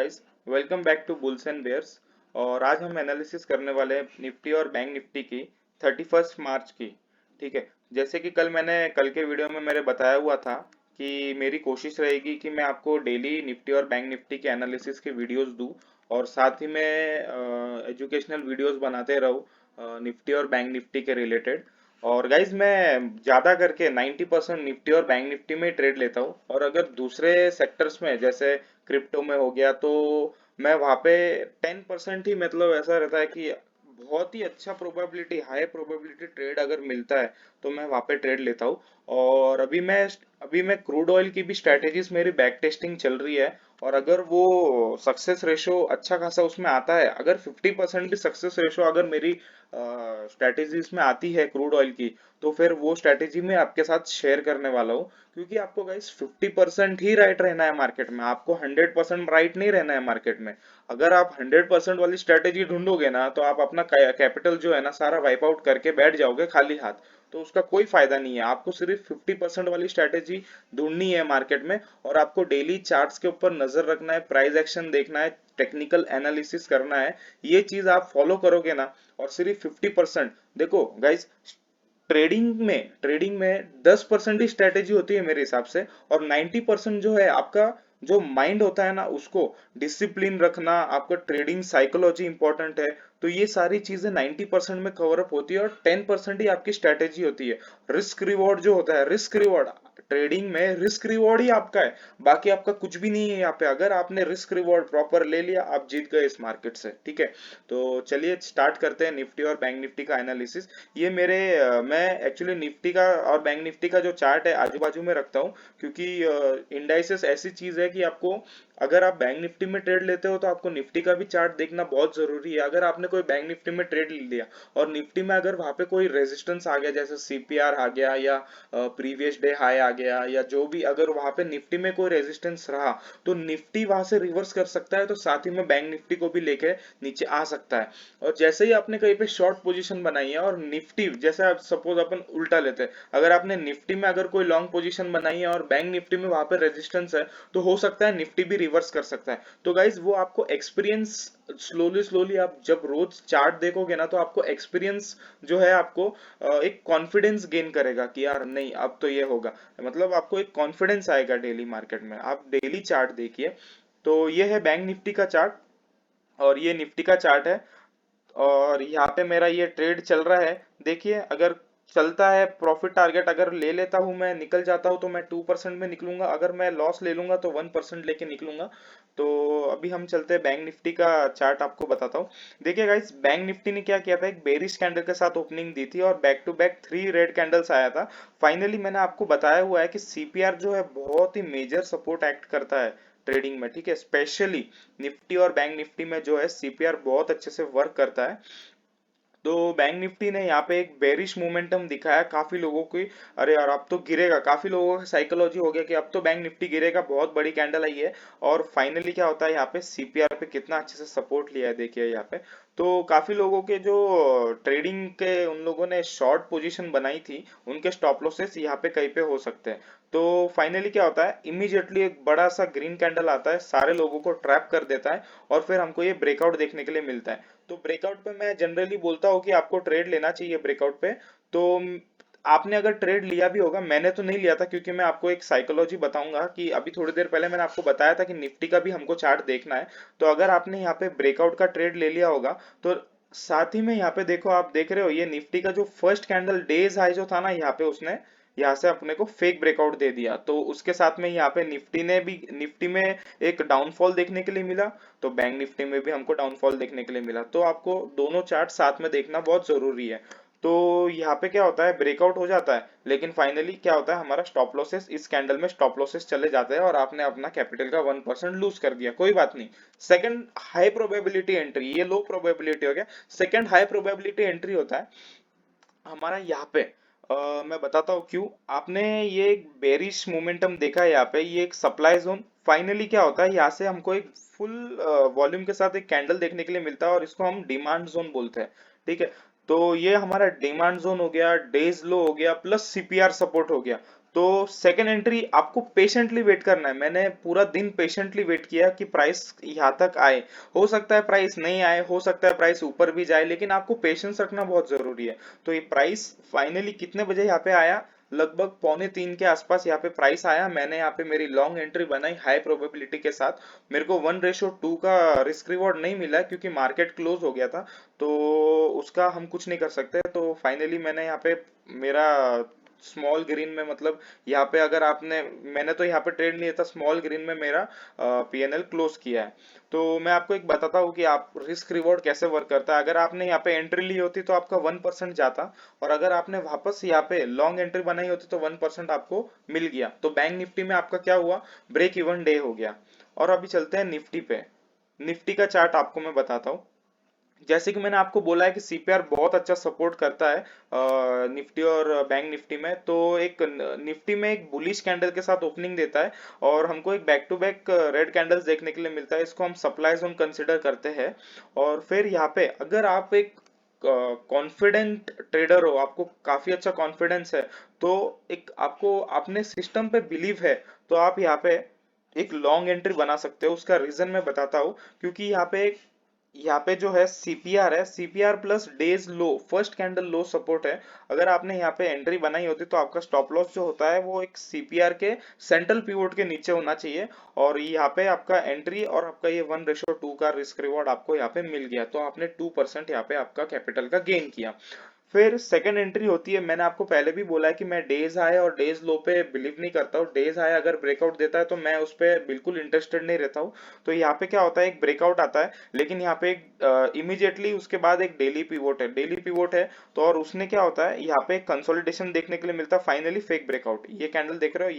Guys, welcome back to bulls and bears. और आज हम एनालिसिस करने वाले हैं निफ्टी और बैंक निफ्टी की 31 मार्च की। ठीक है। जैसे कि कल के वीडियो में मैंने बताया हुआ था कि मेरी कोशिश रहेगी कि मैं आपको डेली निफ्टी और बैंक निफ्टी के एनालिसिस के वीडियोस दूं और साथ ही में एजुकेशनल वीडियोस बनाते रहूं निफ्टी और बैंक निफ्टी के रिलेटेड। और गाइज मैं ज्यादा करके 90% निफ्टी और बैंक निफ्टी में ट्रेड लेता हूँ, और अगर दूसरे सेक्टर्स में जैसे क्रिप्टो में हो गया तो मैं वहाँ पे 10% ही, मतलब ऐसा रहता है कि बहुत ही अच्छा प्रोबेबिलिटी, हाई प्रोबेबिलिटी ट्रेड अगर मिलता है तो मैं वहाँ पे ट्रेड लेता हूँ। और अभी मैं क्रूड ऑयल की भी स्ट्रेटेजीज, मेरी बैक टेस्टिंग चल रही है। और अगर वो सक्सेस रेशो अच्छा खासा उसमें आता है, अगर 50% भी सक्सेस रेशो अगर मेरी स्ट्रेटेजीज में आती है क्रूड ऑयल की, तो फिर वो स्ट्रेटेजी मैं आपके साथ शेयर करने वाला हूँ। क्योंकि आपको गाइस 50% ही राइट रहना है मार्केट में, आपको 100% राइट नहीं रहना है मार्केट में। अगर आप 100% वाली स्ट्रेटेजी ढूंढोगे ना, तो आप अपना कैपिटल जो है ना सारा वाइप आउट करके बैठ जाओगे खाली हाथ। तो उसका कोई फायदा नहीं है। आपको सिर्फ 50% वाली स्ट्रेटेजी ढूंढनी है मार्केट में, और आपको डेली चार्ट्स के ऊपर नजर रखना है, प्राइस एक्शन देखना है, टेक्निकल एनालिसिस करना है। ये चीज आप फॉलो करोगे ना, और सिर्फ 50%, देखो गाइस, ट्रेडिंग में 10% ही स्ट्रेटेजी होती है मेरे हिसाब से, और 90% जो है आपका जो माइंड होता है ना, उसको डिसिप्लिन रखना, आपका ट्रेडिंग साइकोलॉजी इंपॉर्टेंट है। तो ये सारी चीजें 90% में कवर अप होती है, और 10% ही आपकी स्ट्रेटेजी होती है। रिस्क रिवॉर्ड जो होता है, रिस्क रिवॉर्ड, ट्रेडिंग में रिस्क रिवॉर्ड ही आपका है। बाकी आपका कुछ भी नहीं है यहाँ पे। अगर आपने रिस्क रिवॉर्ड प्रॉपर ले लिया, आप जीत गए इस मार्केट से। ठीक है। तो चलिए स्टार्ट करते हैं निफ्टी और बैंक निफ्टी का एनालिसिस। ये मैं एक्चुअली निफ्टी का और बैंक निफ्टी का जो चार्ट है आजू बाजू में रखता हूँ, क्योंकि इंडाइसेस ऐसी चीज है कि आपको, अगर आप बैंक निफ्टी में ट्रेड लेते हो तो आपको निफ्टी का भी चार्ट देखना बहुत जरूरी है। अगर आपने कोई बैंक निफ्टी में ट्रेड ले लिया और निफ्टी में अगर वहां पे कोई रेजिस्टेंस आ गया, जैसे सीपीआर आ गया या प्रीवियस डे हाई आ गया, या जो भी, अगर वहां पे निफ्टी में कोई रेजिस्टेंस रहा, तो निफ्टी वहां से रिवर्स कर सकता है, तो साथ ही में बैंक निफ्टी को भी लेके नीचे आ सकता है। और जैसे ही आपने कहीं पे शॉर्ट पोजीशन बनाई है और निफ्टी, जैसे आप सपोज अपन उल्टा लेते हैं, अगर आपने निफ्टी में अगर कोई लॉन्ग पोजीशन बनाई है और बैंक निफ्टी में वहां पे रेजिस्टेंस है, तो हो सकता है निफ्टी भी रिवर्स कर सकता है। तो गाइज वो आपको एक्सपीरियंस, स्लोली स्लोली आप जब रोज चार्ट देखोगे ना, तो आपको एक्सपीरियंस जो है, आपको एक कॉन्फिडेंस गेन करेगा कि यार नहीं, अब तो ये होगा। मतलब आपको एक कॉन्फिडेंस आएगा डेली मार्केट में। आप डेली चार्ट देखिए। तो ये है बैंक निफ्टी का चार्ट, और ये निफ्टी का चार्ट है। और यहाँ पे मेरा ये ट्रेड चल रहा है। देखिए, अगर चलता है, प्रॉफिट टारगेट अगर ले लेता हूँ, मैं निकल जाता हूँ, तो मैं 2% में निकलूंगा। अगर मैं लॉस ले लूंगा तो 1% लेके निकलूंगा। तो अभी हम चलते हैं बैंक निफ्टी का चार्ट, आपको बताता हूँ। देखिए गाइस, बैंक निफ्टी ने क्या किया था, एक बेरिश कैंडल के साथ ओपनिंग दी थी और back to back 3 red candles आया था। फाइनली मैंने आपको बताया हुआ है कि सीपीआर जो है बहुत ही मेजर सपोर्ट एक्ट करता है ट्रेडिंग में। ठीक है। स्पेशली निफ्टी और बैंक निफ्टी में जो है सीपीआर बहुत अच्छे से वर्क करता है। तो बैंक निफ्टी ने यहाँ पे एक बेरिश मोमेंटम दिखाया काफी लोगों की। अरे यार, अब तो गिरेगा, काफी लोगों का साइकोलॉजी हो गया कि अब तो बैंक निफ्टी गिरेगा, बहुत बड़ी कैंडल आई है। और फाइनली क्या होता है, यहाँ पे सीपीआर पे कितना अच्छे से सपोर्ट लिया है, देखिए यहाँ पे। तो काफी लोगों के जो ट्रेडिंग के, उन लोगों ने शॉर्ट पोजीशन बनाई थी, उनके स्टॉप लॉसेस यहाँ पे कहीं पे हो सकते हैं। तो फाइनली क्या होता है, इमीडिएटली एक बड़ा सा ग्रीन कैंडल आता है, सारे लोगों को ट्रैप कर देता है, और फिर हमको ये ब्रेकआउट देखने के लिए मिलता है। तो ब्रेकआउट पे मैं जनरली बोलता हूँ कि आपको ट्रेड लेना चाहिए ब्रेकआउट पे। तो आपने अगर ट्रेड लिया भी होगा, मैंने तो नहीं लिया था, क्योंकि मैं आपको एक साइकोलॉजी बताऊंगा कि अभी थोड़ी देर पहले मैंने आपको बताया था कि निफ्टी का भी हमको चार्ट देखना है। तो अगर आपने यहाँ पे ब्रेकआउट का ट्रेड ले लिया होगा, तो साथ ही में यहाँ पे देखो, आप देख रहे हो ये निफ्टी का जो फर्स्ट कैंडल डेज हाई जो था ना, यहाँ पे उसने यहाँ से अपने को फेक ब्रेकआउट दे दिया। तो उसके साथ में यहाँ पे निफ्टी में एक डाउनफॉल देखने के लिए मिला। तो बैंक निफ्टी में भी हमको डाउनफॉल देखने के लिए मिला। तो आपको दोनों चार्ट साथ में देखना बहुत जरूरी है। तो यहाँ पे क्या होता है, ब्रेकआउट हो जाता है, लेकिन फाइनली क्या होता है, हमारा स्टॉप लॉसेस, इस कैंडल में स्टॉप लॉसेस चले जाते हैं, और आपने अपना कैपिटल का 1% लूज कर दिया, कोई बात नहीं। सेकंड हाई प्रोबेबिलिटी एंट्री, ये लो प्रोबेबिलिटी हो गया। सेकंड हाई प्रोबेबिलिटी एंट्री होता है हमारा यहाँ पे। मैं बताता हूँ क्यों। आपने ये एक बेरिश मोमेंटम देखा है, यहाँ पे ये एक सप्लाई जोन। फाइनली क्या होता है, यहाँ से हमको एक फुल वॉल्यूम के साथ एक कैंडल देखने के लिए मिलता है, और इसको हम डिमांड जोन बोलते हैं। ठीक है। तो ये हमारा डिमांड जोन हो गया, डेज लो हो गया, प्लस सीपीआर सपोर्ट हो गया। तो सेकेंड एंट्री आपको पेशेंटली वेट करना है। मैंने पूरा दिन पेशेंटली वेट किया कि प्राइस यहाँ तक आए। हो सकता है प्राइस नहीं आए, हो सकता है प्राइस ऊपर भी जाए, लेकिन आपको पेशेंस रखना बहुत जरूरी है। तो ये प्राइस फाइनली कितने बजे यहाँ पे आया, लगभग 2:45 के आसपास यहाँ पे प्राइस आया। मैंने यहाँ पे मेरी लॉन्ग एंट्री बनाई हाई प्रोबेबिलिटी के साथ। मेरे को 1:2 का रिस्क रिवॉर्ड नहीं मिला क्योंकि मार्केट क्लोज हो गया था, तो उसका हम कुछ नहीं कर सकते। तो फाइनली मैंने यहाँ पे मेरा स्मॉल ग्रीन में, मतलब यहाँ पे अगर आपने, मैंने तो यहाँ पे ट्रेड लिया था स्मॉल ग्रीन में, मेरा पीएनएल क्लोज किया है। तो मैं आपको एक बताता हूँ कि आप रिस्क रिवॉर्ड कैसे वर्क करता है। अगर आपने यहाँ पे एंट्री ली होती तो आपका 1% जाता, और अगर आपने वापस यहाँ पे लॉन्ग एंट्री बनाई होती तो 1% आपको मिल गया। तो बैंक निफ्टी में आपका क्या हुआ, ब्रेक इवन डे हो गया। और अभी चलते हैं निफ्टी पे। निफ्टी का चार्ट आपको मैं बताता हूँ। जैसे कि मैंने आपको बोला है कि सीपीआर बहुत अच्छा सपोर्ट करता है निफ्टी और बैंक निफ्टी में। तो एक निफ्टी में एक बुलिश कैंडल के साथ ओपनिंग देता है, और हमको एक back to back red candles देखने के लिए मिलता है। इसको हम सप्लाई जोन कंसिडर करते हैं। और फिर यहाँ पे अगर आप एक कॉन्फिडेंट ट्रेडर हो, आपको काफी अच्छा कॉन्फिडेंस है, तो एक आपको अपने सिस्टम पे बिलीव है, तो आप यहाँ पे एक लॉन्ग एंट्री बना सकते हो। उसका रीजन मैं बताता हूँ। क्योंकि यहाँ पे जो है सीपीआर है, सीपीआर प्लस डेज लो, फर्स्ट कैंडल लो सपोर्ट है। अगर आपने यहाँ पे एंट्री बनाई होती तो आपका स्टॉप लॉस जो होता है वो एक सीपीआर के सेंट्रल पिवोट के नीचे होना चाहिए। और यहाँ पे आपका एंट्री और आपका ये 1:2 का रिस्क रिवॉर्ड आपको यहाँ पे मिल गया, तो आपने 2% यहाँ पे आपका कैपिटल का गेन किया। फिर सेकंड एंट्री होती है। मैंने आपको पहले भी बोला है कि मैं डेज हाई और डेज लो पे बिलीव नहीं करता हूँ। डेज हाई अगर ब्रेकआउट देता है तो मैं उस पर बिल्कुल इंटरेस्टेड नहीं रहता हूँ। तो यहाँ पे क्या होता है, एक ब्रेकआउट आता है, लेकिन यहाँ पे इमीडिएटली उसके बाद एक डेली पिवोट है, डेली पिवोट है। तो और उसने क्या होता है, यहाँ पे कंसोलिडेशन देखने के लिए मिलता है, फाइनली फेक ब्रेकआउट। ये कैंडल देख रहे हो,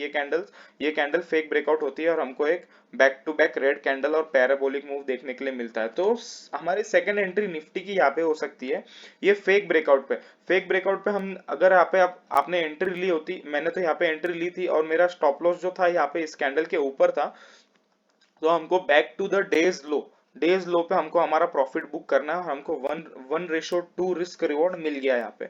ये कैंडल फेक ब्रेकआउट होती है, और हमको एक back to back red candle और पैराबोलिक मूव देखने के लिए मिलता है। तो हमारी सेकंड एंट्री निफ्टी की यहाँ पे हो सकती है ये फेक ब्रेकआउट पे। फेक ब्रेकआउट पे हम अगर यहाँ पे आपने एंट्री ली होती, मैंने तो यहाँ पे एंट्री ली थी और मेरा स्टॉप लॉस जो था यहाँ पे इस कैंडल के ऊपर था, तो हमको बैक टू द डेज लो पे हमको हमारा प्रॉफिट बुक करना है, और हमको 1:2 रिस्क रिवॉर्ड मिल गया यहाँ पे।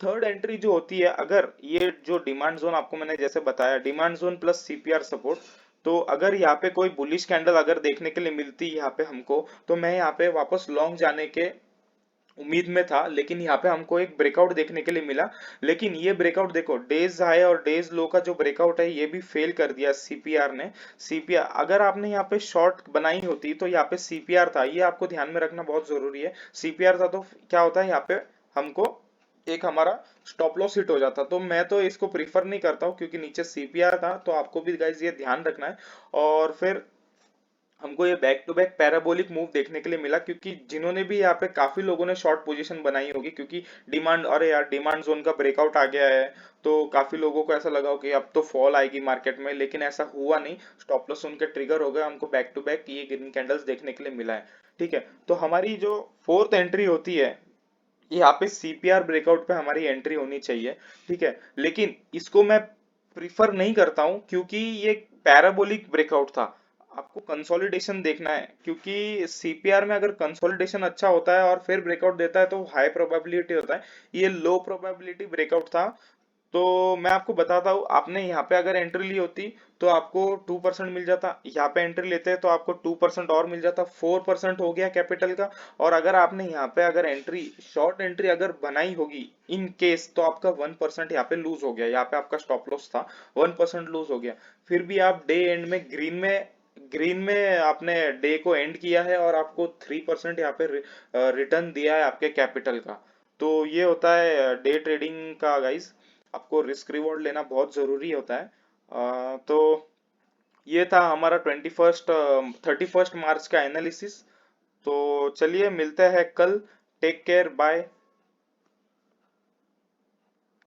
थर्ड एंट्री जो होती है, अगर ये जो डिमांड जोन आपको मैंने जैसे बताया, demand zone plus CPR support, तो अगर यहाँ पे कोई बुलिश कैंडल अगर देखने के लिए मिलती है यहाँ पे हमको, तो मैं यहाँ पे वापस लॉन्ग जाने के उम्मीद में था। लेकिन यहाँ पे हमको एक ब्रेकआउट देखने के लिए मिला। लेकिन ये ब्रेकआउट देखो, डेज हाई और डेज लो का जो ब्रेकआउट है ये भी फेल कर दिया सीपीआर ने। सीपीआर अगर आपने यहाँ पे शॉर्ट बनाई होती तो यहाँ पे सीपीआर था, ये आपको ध्यान में रखना बहुत जरूरी है। सीपीआर था तो क्या होता है, यहाँ पे हमको एक हमारा स्टॉप लॉस हिट हो जाता। तो मैं तो इसको प्रीफर नहीं करता हूँ क्योंकि नीचे सीपीआर था, तो आपको भी गाइज ये ध्यान रखना है। और फिर हमको ये back to back parabolic move देखने के लिए मिला, क्योंकि जिन्होंने भी यहाँ पे काफी लोगों ने शॉर्ट पोजीशन बनाई होगी, क्योंकि डिमांड, अरे यार डिमांड जोन का ब्रेकआउट आ गया है, तो काफी लोगों को ऐसा लगा कि अब तो फॉल आएगी मार्केट में, लेकिन ऐसा हुआ नहीं। स्टॉप लॉस उनके ट्रिगर हो गए, हमको बैक टू बैक ये ग्रीन कैंडल्स देखने के लिए मिला है। ठीक है, तो हमारी जो फोर्थ एंट्री होती है, यहाँ पे सीपीआर ब्रेकआउट पे हमारी एंट्री होनी चाहिए। ठीक है, लेकिन इसको मैं प्रिफर नहीं करता हूँ क्योंकि ये पैराबोलिक ब्रेकआउट था। आपको कंसोलिडेशन देखना है, क्योंकि सीपीआर में अगर कंसोलिडेशन अच्छा होता है और फिर ब्रेकआउट देता है तो हाई प्रोबेबिलिटी होता है। ये लो प्रोबेबिलिटी ब्रेकआउट था। तो मैं आपको बताता हूँ, आपने यहाँ पे अगर एंट्री ली होती तो आपको 2% मिल जाता, यहाँ पे एंट्री लेते हैं तो आपको 2% और मिल जाता, 4% हो गया कैपिटल का। और अगर आपने यहाँ पे अगर एंट्री, शॉर्ट एंट्री अगर बनाई होगी इन केस, तो आपका 1% यहाँ पे लूज हो गया, यहाँ पे आपका स्टॉप लॉस था, 1% लूज हो गया। फिर भी आप डे एंड में ग्रीन में आपने डे को एंड किया है, और आपको 3% यहाँ पे रिटर्न दिया है आपके कैपिटल का। तो ये होता है डे ट्रेडिंग का गाइस। आपको रिस्क रिवॉर्ड लेना बहुत जरूरी होता है। तो ये था हमारा 31 मार्च का एनालिसिस। तो चलिए मिलते हैं कल। Take care, bye.